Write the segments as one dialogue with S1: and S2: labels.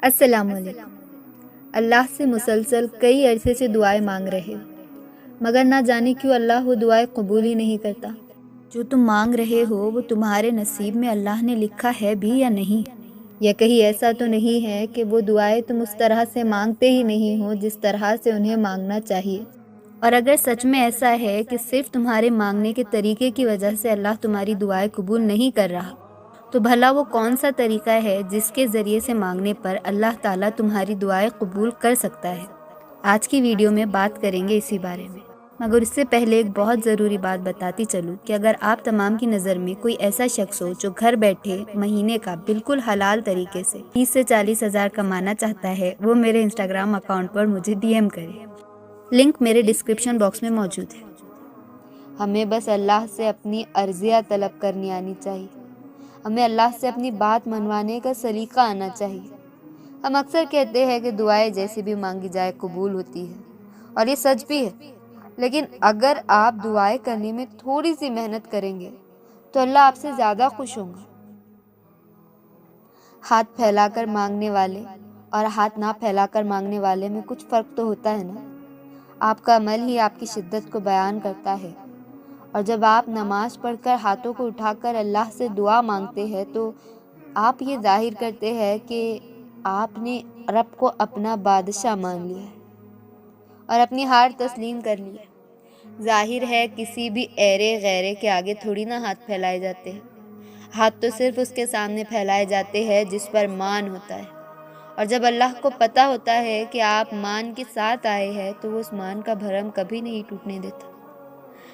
S1: السلام علیکم۔ اللہ سے مسلسل کئی عرصے سے دعائیں مانگ رہے ہو، مگر نہ جانے کیوں اللہ وہ دعائیں قبول ہی نہیں کرتا۔ جو تم مانگ رہے ہو وہ تمہارے نصیب میں اللہ نے لکھا ہے بھی یا نہیں؟ یا کہیں ایسا تو نہیں ہے کہ وہ دعائیں تم اس طرح سے مانگتے ہی نہیں ہو جس طرح سے انہیں مانگنا چاہیے؟ اور اگر سچ میں ایسا ہے کہ صرف تمہارے مانگنے کے طریقے کی وجہ سے اللہ تمہاری دعائیں قبول نہیں کر رہا، تو بھلا وہ کون سا طریقہ ہے جس کے ذریعے سے مانگنے پر اللہ تعالیٰ تمہاری دعائیں قبول کر سکتا ہے؟ آج کی ویڈیو میں بات کریں گے اسی بارے میں، مگر اس سے پہلے ایک بہت ضروری بات بتاتی چلوں کہ اگر آپ تمام کی نظر میں کوئی ایسا شخص ہو جو گھر بیٹھے مہینے کا بالکل حلال طریقے سے 30 سے 40 ہزار کمانا چاہتا ہے، وہ میرے انسٹاگرام اکاؤنٹ پر مجھے ڈی ایم کرے۔ لنک میرے ڈسکرپشن باکس میں موجود ہے۔ ہمیں بس اللہ سے اپنی عرضیہ طلب کرنی آنی چاہیے۔ ہمیں اللہ سے اپنی بات منوانے کا سلیقہ آنا چاہیے۔ ہم اکثر کہتے ہیں کہ دعائیں جیسی بھی مانگی جائے قبول ہوتی ہے، اور یہ سچ بھی ہے، لیکن اگر آپ دعائیں کرنے میں تھوڑی سی محنت کریں گے تو اللہ آپ سے زیادہ خوش ہوں گا۔ ہاتھ پھیلا کر مانگنے والے اور ہاتھ نہ پھیلا کر مانگنے والے میں کچھ فرق تو ہوتا ہے نا۔ آپ کا عمل ہی آپ کی شدت کو بیان کرتا ہے، اور جب آپ نماز پڑھ کر ہاتھوں کو اٹھا کر اللہ سے دعا مانگتے ہیں تو آپ یہ ظاہر کرتے ہیں کہ آپ نے رب کو اپنا بادشاہ مان لیا ہے اور اپنی ہار تسلیم کر لی ہے۔ ظاہر ہے کسی بھی ایرے غیرے کے آگے تھوڑی نہ ہاتھ پھیلائے جاتے ہیں۔ ہاتھ تو صرف اس کے سامنے پھیلائے جاتے ہیں جس پر مان ہوتا ہے، اور جب اللہ کو پتہ ہوتا ہے کہ آپ مان کے ساتھ آئے ہیں تو وہ اس مان کا بھرم کبھی نہیں ٹوٹنے دیتا۔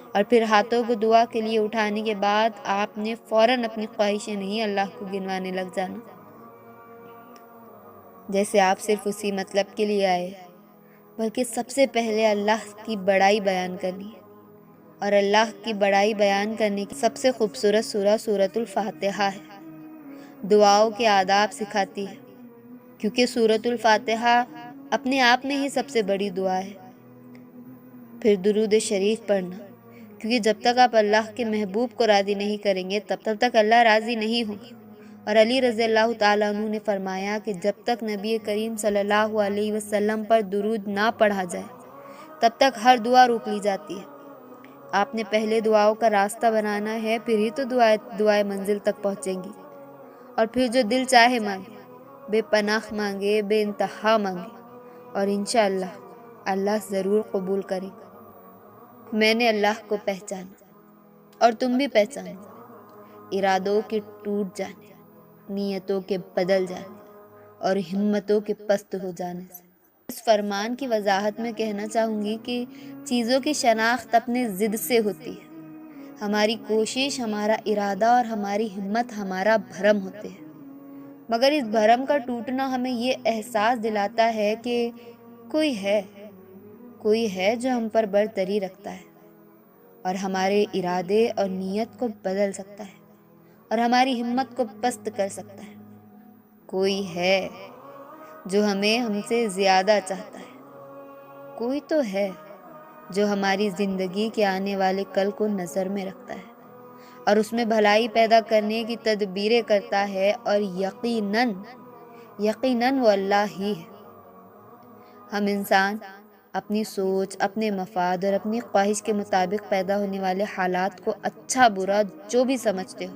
S1: اور پھر ہاتھوں کو دعا کے لیے اٹھانے کے بعد آپ نے فوراً اپنی خواہشیں نہیں اللہ کو گنوانے لگ جانا، جیسے آپ صرف اسی مطلب کے لیے آئے، بلکہ سب سے پہلے اللہ کی بڑائی بیان کرنی ہے۔ اور اللہ کی بڑائی بیان کرنے کی سب سے خوبصورت سورہ سورۃ الفاتحہ ہے۔ دعاؤں کے آداب سکھاتی ہے، کیونکہ سورۃ الفاتحہ اپنے آپ میں ہی سب سے بڑی دعا ہے۔ پھر درود شریف پڑھنا، کیونکہ جب تک آپ اللہ کے محبوب کو راضی نہیں کریں گے تب تک اللہ راضی نہیں ہوگا۔ اور علی رضی اللہ تعالیٰ عنہ نے فرمایا کہ جب تک نبی کریم صلی اللہ علیہ وسلم پر درود نہ پڑھا جائے تب تک ہر دعا روک لی جاتی ہے۔ آپ نے پہلے دعاؤں کا راستہ بنانا ہے، پھر ہی تو دعائیں منزل تک پہنچیں گی۔ اور پھر جو دل چاہے مانگے، بے پناہ مانگے، بے انتہا مانگے، اور انشاءاللہ اللہ ضرور قبول کرے گا۔ میں نے اللہ کو پہچانا، اور تم بھی پہچانو، ارادوں کے ٹوٹ جانے، نیتوں کے بدل جانے اور ہمتوں کے پست ہو جانے سے۔ اس فرمان کی وضاحت میں کہنا چاہوں گی کہ چیزوں کی شناخت اپنے ضد سے ہوتی ہے۔ ہماری کوشش، ہمارا ارادہ اور ہماری ہمت ہمارا بھرم ہوتے ہیں، مگر اس بھرم کا ٹوٹنا ہمیں یہ احساس دلاتا ہے کہ کوئی ہے جو ہم پر برتری رکھتا ہے اور ہمارے ارادے اور نیت کو بدل سکتا ہے اور ہماری ہمت کو پست کر سکتا ہے۔ کوئی ہے جو ہمیں ہم سے زیادہ چاہتا ہے۔ کوئی تو ہے جو ہماری زندگی کے آنے والے کل کو نظر میں رکھتا ہے اور اس میں بھلائی پیدا کرنے کی تدبیریں کرتا ہے، اور یقیناً وہ اللہ ہی ہے۔ ہم انسان اپنی سوچ، اپنے مفاد اور اپنی خواہش کے مطابق پیدا ہونے والے حالات کو اچھا برا جو بھی سمجھتے ہو،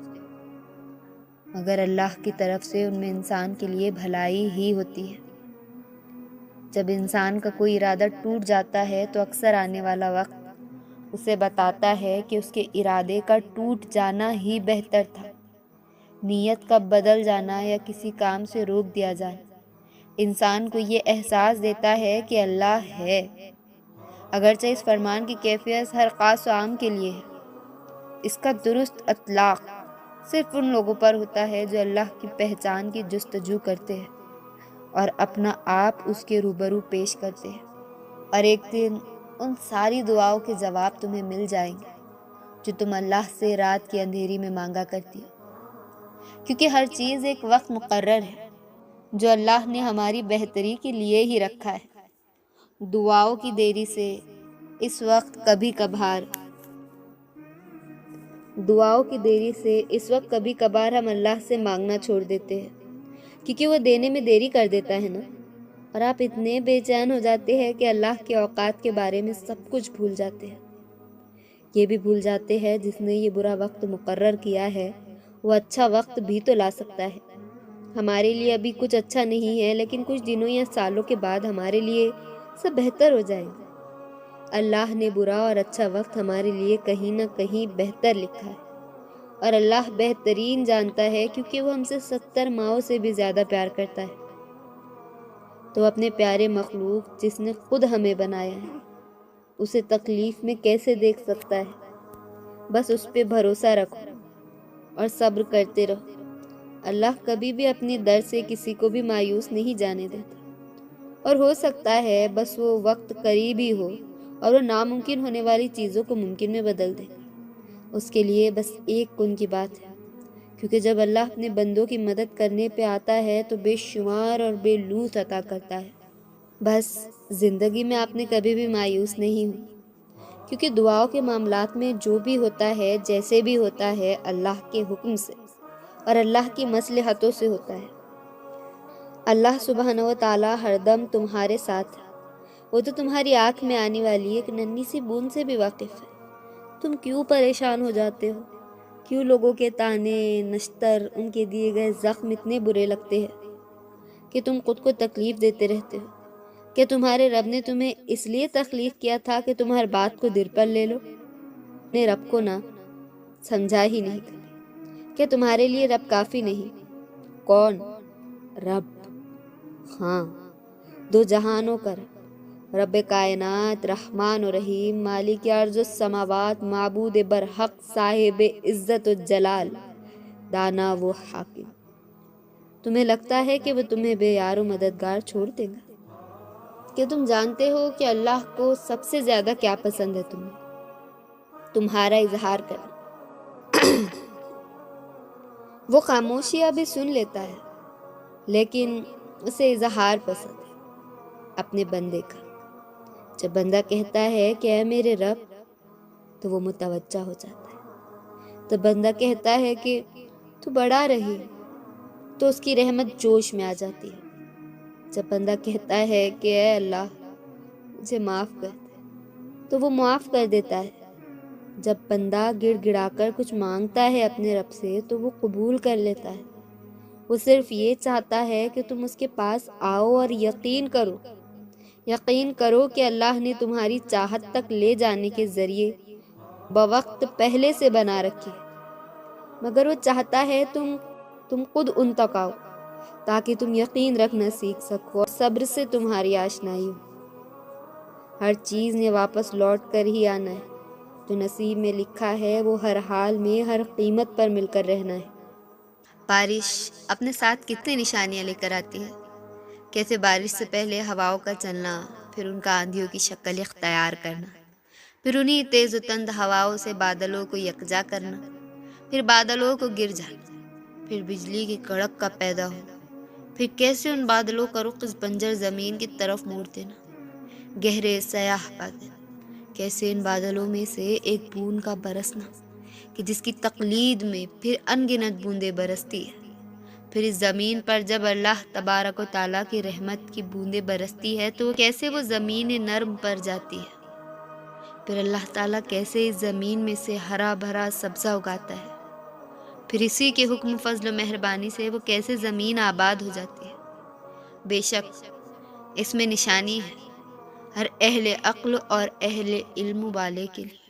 S1: مگر اللہ کی طرف سے ان میں انسان کے لیے بھلائی ہی ہوتی ہے۔ جب انسان کا کوئی ارادہ ٹوٹ جاتا ہے تو اکثر آنے والا وقت اسے بتاتا ہے کہ اس کے ارادے کا ٹوٹ جانا ہی بہتر تھا۔ نیت کا بدل جانا یا کسی کام سے روک دیا جانا انسان کو یہ احساس دیتا ہے کہ اللہ ہے، اگرچہ اس فرمان کی کیفیت ہر خاص و عام کے لیے ہے۔ اس کا درست اطلاق صرف ان لوگوں پر ہوتا ہے جو اللہ کی پہچان کی جستجو کرتے ہیں اور اپنا آپ اس کے روبرو پیش کرتے ہیں، اور ایک دن ان ساری دعاؤں کے جواب تمہیں مل جائیں گے جو تم اللہ سے رات کی اندھیری میں مانگا کرتی ہو، کیونکہ ہر چیز ایک وقت مقرر ہے جو اللہ نے ہماری بہتری کے لیے ہی رکھا ہے۔ دعاؤں کی دیری سے اس وقت کبھی کبھار ہم اللہ سے مانگنا چھوڑ دیتے ہیں، کیونکہ وہ دینے میں دیری کر دیتا ہے نا۔ اور آپ اتنے بے چین ہو جاتے ہیں کہ اللہ کے اوقات کے بارے میں سب کچھ بھول جاتے ہیں۔ یہ بھی بھول جاتے ہیں جس نے یہ برا وقت مقرر کیا ہے وہ اچھا وقت بھی تو لا سکتا ہے۔ ہمارے لیے ابھی کچھ اچھا نہیں ہے، لیکن کچھ دنوں یا سالوں کے بعد ہمارے لیے سب بہتر ہو جائے گا۔ اللہ نے برا اور اچھا وقت ہمارے لیے کہیں نہ کہیں بہتر لکھا ہے، اور اللہ بہترین جانتا ہے کیونکہ وہ ہم سے 70 ماؤں سے بھی زیادہ پیار کرتا ہے۔ تو اپنے پیارے مخلوق جس نے خود ہمیں بنایا ہے اسے تکلیف میں کیسے دیکھ سکتا ہے؟ بس اس پہ بھروسہ رکھو اور صبر کرتے رہو۔ اللہ کبھی بھی اپنی در سے کسی کو بھی مایوس نہیں جانے دیتا، اور ہو سکتا ہے بس وہ وقت قریب ہی ہو اور وہ ناممکن ہونے والی چیزوں کو ممکن میں بدل دے۔ اس کے لیے بس ایک کن کی بات ہے، کیونکہ جب اللہ اپنے بندوں کی مدد کرنے پہ آتا ہے تو بے شمار اور بے لوث عطا کرتا ہے۔ بس زندگی میں آپ نے کبھی بھی مایوس نہیں ہو، کیونکہ دعاؤں کے معاملات میں جو بھی ہوتا ہے جیسے بھی ہوتا ہے اللہ کے حکم سے اور اللہ کی مصلحتوں سے ہوتا ہے۔ اللہ سبحانہ و تعالیٰ ہر دم تمہارے ساتھ ہے۔ وہ تو تمہاری آنکھ میں آنے والی ایک ننھی سی بوند سے بھی واقف ہے۔ تم کیوں پریشان ہو جاتے ہو؟ کیوں لوگوں کے تانے، نشتر، ان کے دیے گئے زخم اتنے برے لگتے ہیں کہ تم خود کو تکلیف دیتے رہتے ہو؟ کہ تمہارے رب نے تمہیں اس لیے تخلیق کیا تھا کہ تم ہر بات کو دل پر لے لو؟ اپنے رب کو نہ سمجھا ہی نہیں کبھی کہ تمہارے لیے رب کافی نہیں۔ کون؟ رب، ہاں، دو جہانوں کا رب کائنات، رحمان و رحیم، مالک ارض السماوات، معبود برحق، صاحب عزت و جلال، دانا و حاکم۔ تمہیں لگتا ہے کہ وہ تمہیں بے یار و مددگار چھوڑ دے گا؟ کہ تم جانتے ہو کہ اللہ کو سب سے زیادہ کیا پسند ہے تمہارا اظہار کرنا۔ وہ خاموشیاں بھی سن لیتا ہے، لیکن اسے اظہار پسند ہے اپنے بندے کا۔ جب بندہ کہتا ہے کہ اے میرے رب، تو وہ متوجہ ہو جاتا ہے۔ تو بندہ کہتا ہے کہ تو بڑا رہی، تو اس کی رحمت جوش میں آ جاتی ہے۔ جب بندہ کہتا ہے کہ اے اللہ مجھے معاف کر دے، تو وہ معاف کر دیتا ہے۔ جب بندہ گڑ گڑا کر کچھ مانگتا ہے اپنے رب سے تو وہ قبول کر لیتا ہے۔ وہ صرف یہ چاہتا ہے کہ تم اس کے پاس آؤ اور یقین کرو کہ اللہ نے تمہاری چاہت تک لے جانے کے ذریعے بوقت پہلے سے بنا رکھی ہے، مگر وہ چاہتا ہے تم خود ان تک آؤ تاکہ تم یقین رکھنا سیکھ سکو اور صبر سے تمہاری آشنائی ہو۔ ہر چیز نے واپس لوٹ کر ہی آنا ہے۔ جو نصیب میں لکھا ہے وہ ہر حال میں ہر قیمت پر مل کر رہنا ہے۔ بارش اپنے ساتھ کتنی نشانیاں لے کر آتی ہے۔ کیسے بارش سے پہلے ہواؤں کا چلنا، پھر ان کا آندھیوں کی شکل اختیار کرنا، پھر انہی تیز و تند ہواؤں سے بادلوں کو یکجا کرنا، پھر بادلوں کو گر جانا، پھر بجلی کی کڑک کا پیدا ہونا، پھر کیسے ان بادلوں کا رخ اس بنجر زمین کی طرف موڑ دینا، گہرے سیاہ بادل، کیسے ان بادلوں میں سے ایک بوند کا برسنا کہ جس کی تقلید میں پھر انگنت بوندیں برستی ہے۔ پھر اس زمین پر جب اللہ تبارک و تعالیٰ کی رحمت کی بوندیں برستی ہے تو کیسے وہ زمین نرم پر جاتی ہے۔ پھر اللہ تعالیٰ کیسے اس زمین میں سے ہرا بھرا سبزہ اگاتا ہے۔ پھر اسی کے حکم، فضل و مہربانی سے وہ کیسے زمین آباد ہو جاتی ہے۔ بے شک اس میں نشانی ہے ہر اہل عقل اور اہل علم والے کے لیے۔